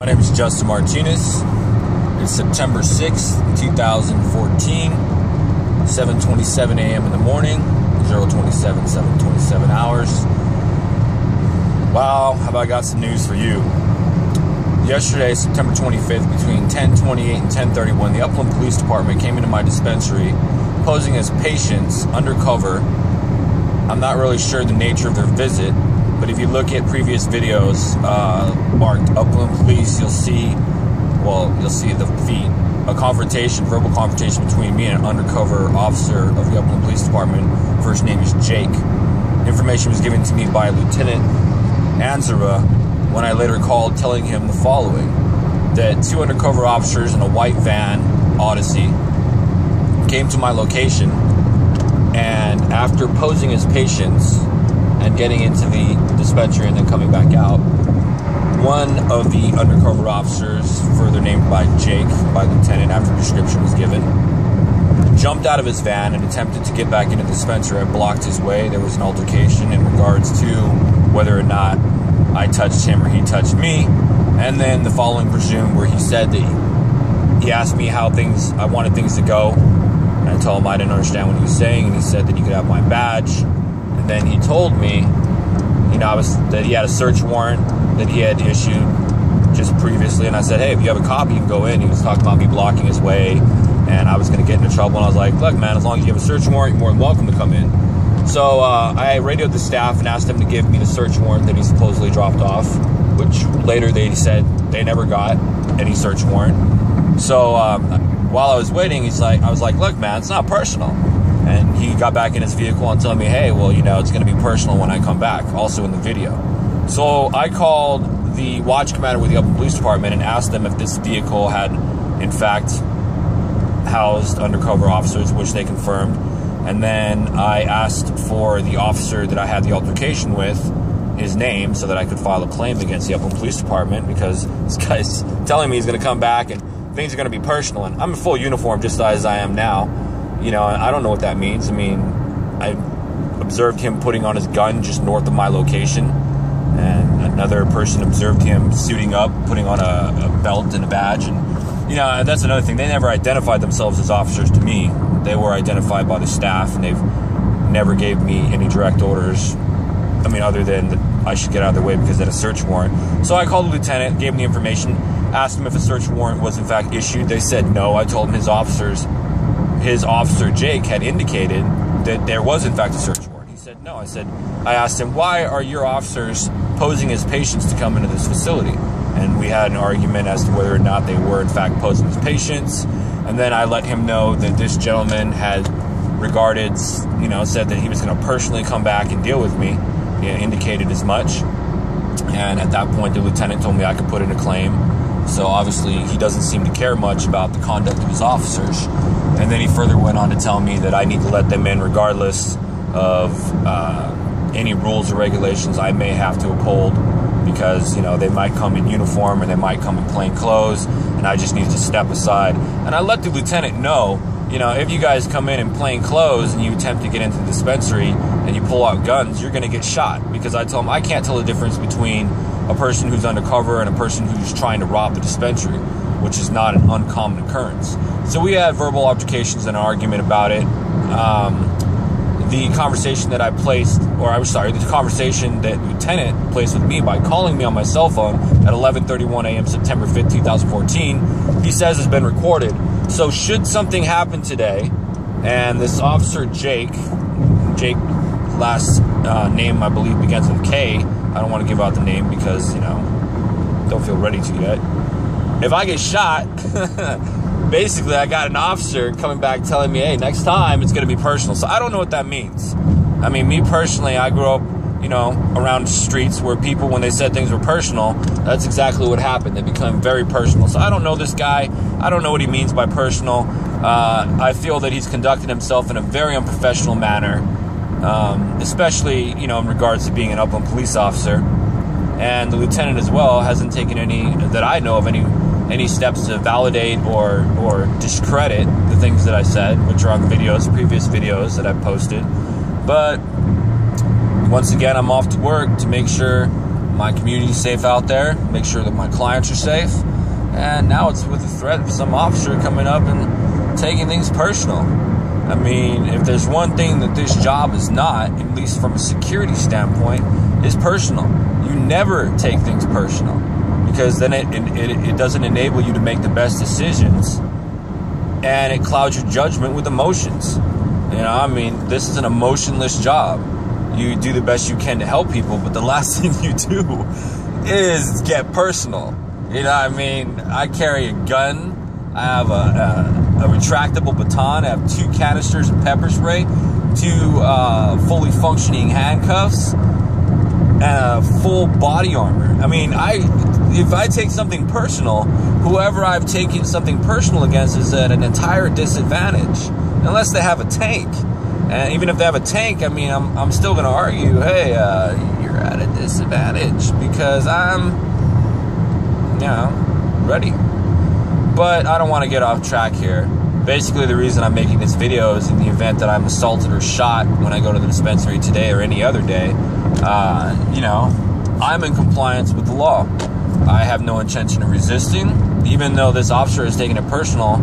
My name is Justin Martinez. It's September 6th, 2014, 7:27 a.m. in the morning, 7:27 hours. Wow, have I got some news for you. Yesterday, September 25th, between 10:28 and 10:31, the Upland Police Department came into my dispensary posing as patients undercover. I'm not really sure the nature of their visit, but if you look at previous videos marked Upland Police, you'll see the feet. A confrontation, verbal confrontation between me and an undercover officer of the Upland Police Department. First name is Jake. Information was given to me by Lieutenant Anzara when I later called telling him the following: that two undercover officers in a white van, Odyssey, came to my location, and after posing as patients and getting into the dispensary and then coming back out, one of the undercover officers, further named by Jake, by Lieutenant after description was given, jumped out of his van and attempted to get back into the dispensary. I blocked his way. There was an altercation in regards to whether or not I touched him or he touched me. And then the following presumed, where he said that he asked me how I wanted things to go. And I told him I didn't understand what he was saying, and he said that he could have my badge. And then he told me, that he had a search warrant that he had issued just previously. And I said, hey, if you have a copy, you can go in. He was talking about me blocking his way, and I was going to get into trouble. And I was like, look, man, as long as you have a search warrant, you're more than welcome to come in. So I radioed the staff and asked them to give me the search warrant that he supposedly dropped off, which later they said they never got any search warrant. So while I was waiting, I was like, look, man, it's not personal. And he got back in his vehicle and told me, hey, well, it's going to be personal when I come back, also in the video. So I called the watch commander with the Upland Police Department and asked them if this vehicle had, in fact, housed undercover officers, which they confirmed. And then I asked for the officer that I had the altercation with, his name, so that I could file a claim against the Upland Police Department, because this guy's telling me he's going to come back and things are going to be personal. And I'm in full uniform just as I am now. I don't know what that means. I observed him putting on his gun just north of my location, and another person observed him suiting up, putting on a belt and a badge. And that's another thing. They never identified themselves as officers to me. They were identified by the staff, and they've never gave me any direct orders. Other than that I should get out of their way because they had a search warrant. So I called the lieutenant, gave him the information, asked him if a search warrant was in fact issued. They said no. I told him his officer Jake had indicated that there was in fact a search warrant. He said no. I asked him, why are your officers posing as patients to come into this facility? And we had an argument as to whether or not they were in fact posing as patients. And then I let him know that this gentleman had said that he was going to personally come back and deal with me. He indicated as much. And at that point, the lieutenant told me I could put in a claim. So obviously he doesn't seem to care much about the conduct of his officers. And then he further went on to tell me that I need to let them in regardless of any rules or regulations I may have to uphold, because they might come in uniform or they might come in plain clothes, and I just need to step aside. And I let the lieutenant know, if you guys come in plain clothes and you attempt to get into the dispensary and you pull out guns, you're going to get shot. Because I told him I can't tell the difference between a person who's undercover and a person who's trying to rob the dispensary, which is not an uncommon occurrence. So we had verbal altercations and an argument about it. The conversation that the conversation that Lieutenant placed with me by calling me on my cell phone at 11:31 a.m. September 5th, 2014, he says has been recorded. So should something happen today, and this officer Jake, last name I believe begins with K. I don't want to give out the name because, don't feel ready to yet. If I get shot, basically I got an officer coming back telling me, hey, next time it's going to be personal. So I don't know what that means. Me personally, I grew up, around streets where people, when they said things were personal, that's exactly what happened. They become very personal. So I don't know this guy. I don't know what he means by personal. I feel that he's conducted himself in a very unprofessional manner, especially, in regards to being an Upland police officer. And the lieutenant as well hasn't taken that I know of, any steps to validate or discredit the things that I said, which are on the previous videos that I've posted. But once again, I'm off to work to make sure my community's safe out there, make sure that my clients are safe. And now it's with the threat of some officer coming up and taking things personal. I mean, if there's one thing that this job is not, at least from a security standpoint, is personal. You never take things personal, because then it doesn't enable you to make the best decisions, and it clouds your judgment with emotions. You know, I mean, this is an emotionless job. You do the best you can to help people, but the last thing you do is get personal. You know what I mean? I carry a gun. I have a retractable baton. I have 2 canisters of pepper spray, 2 fully functioning handcuffs, and a full body armor. I mean, if I take something personal, whoever I've taken something personal against is at an entire disadvantage, unless they have a tank. And even if they have a tank, I mean, I'm still going to argue, hey, you're at a disadvantage because I'm, you know, ready. But I don't want to get off track here. Basically, the reason I'm making this video is in the event that I'm assaulted or shot when I go to the dispensary today or any other day, you know, I'm in compliance with the law. I have no intention of resisting. Even though this officer is taking it personal,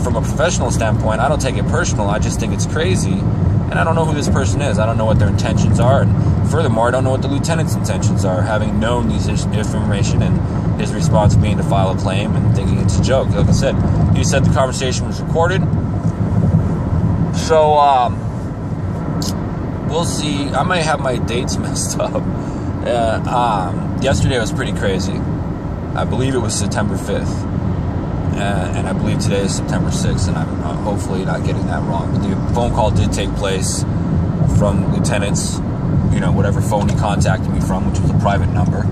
from a professional standpoint, I don't take it personal. I just think it's crazy. And I don't know who this person is. I don't know what their intentions are. And furthermore, I don't know what the lieutenant's intentions are, having known these information and his response being to file a claim and thinking it's a joke. Like I said, he said the conversation was recorded. So, we'll see. I might have my dates messed up. Yesterday was pretty crazy. I believe it was September 5th. And I believe today is September 6th, and I'm hopefully not getting that wrong. But the phone call did take place from lieutenants, you know, whatever phone he contacted me from, which was a private number.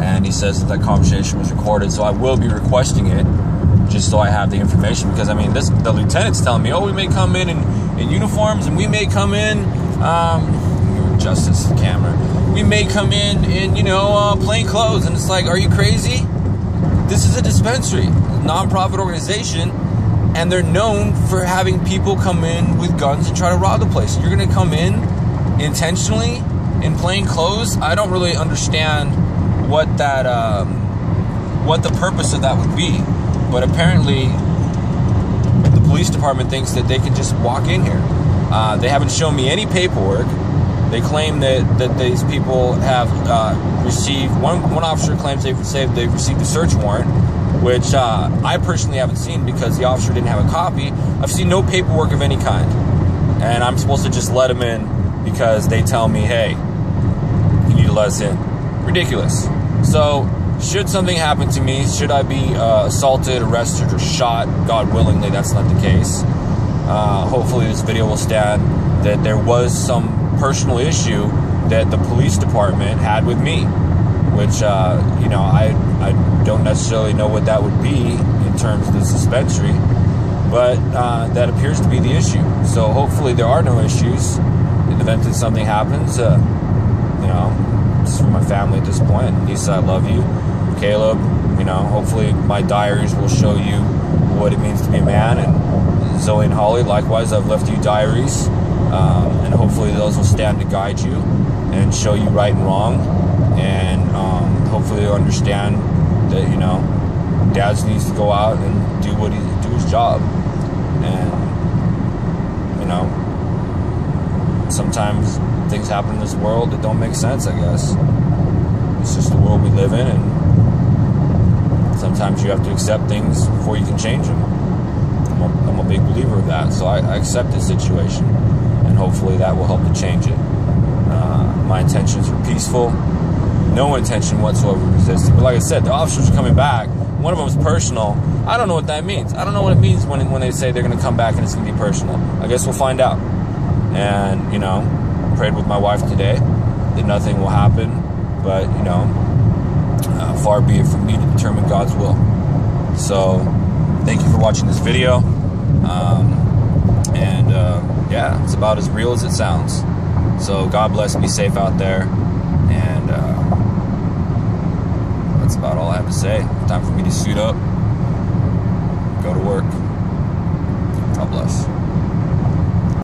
And he says that conversation was recorded, so I will be requesting it just so I have the information. Because, I mean, the lieutenant's telling me, oh, we may come in uniforms, and we may come in, Justice camera, we may come in you know, plain clothes. And it's like, are you crazy? This is a dispensary, non-profit organization, and they're known for having people come in with guns and try to rob the place. You're going to come in intentionally in plain clothes? I don't really understand what that, what the purpose of that would be. But apparently, the police department thinks that they can just walk in here. They haven't shown me any paperwork. They claim that these people have received, one officer claims they've received a search warrant, which I personally haven't seen because the officer didn't have a copy. I've seen no paperwork of any kind. And I'm supposed to just let them in because they tell me, hey, you need to let us in. Ridiculous. So, should something happen to me, should I be assaulted, arrested, or shot, God willingly, that's not the case. Hopefully this video will stand that there was some personal issue that the police department had with me, which, you know, I don't necessarily know what that would be in terms of the dispensary, but that appears to be the issue. So hopefully there are no issues in the event that something happens. You know, it's for my family at this point. Lisa, I love you. Caleb, you know, hopefully my diaries will show you what it means to be a man. And Zoe and Holly, likewise, I've left you diaries. And hopefully those will stand to guide you and show you right and wrong. And hopefully you'll understand that, you know, Dad needs to go out and do his job. And, you know, sometimes things happen in this world that don't make sense, I guess. It's just the world we live in, and sometimes you have to accept things before you can change them. I'm a big believer of that, so I accept this situation, and hopefully that will help to change it. My intentions are peaceful, no intention whatsoever of resisting. But like I said, the officers are coming back. One of them is personal. I don't know what that means. I don't know what it means when they say they're going to come back and it's going to be personal. I guess we'll find out. And, you know, I prayed with my wife today that nothing will happen. But, you know, far be it from me to determine God's will. So, thank you for watching this video. Yeah, it's about as real as it sounds. So, God bless, be safe out there. And that's about all I have to say. Time for me to suit up, go to work. God bless.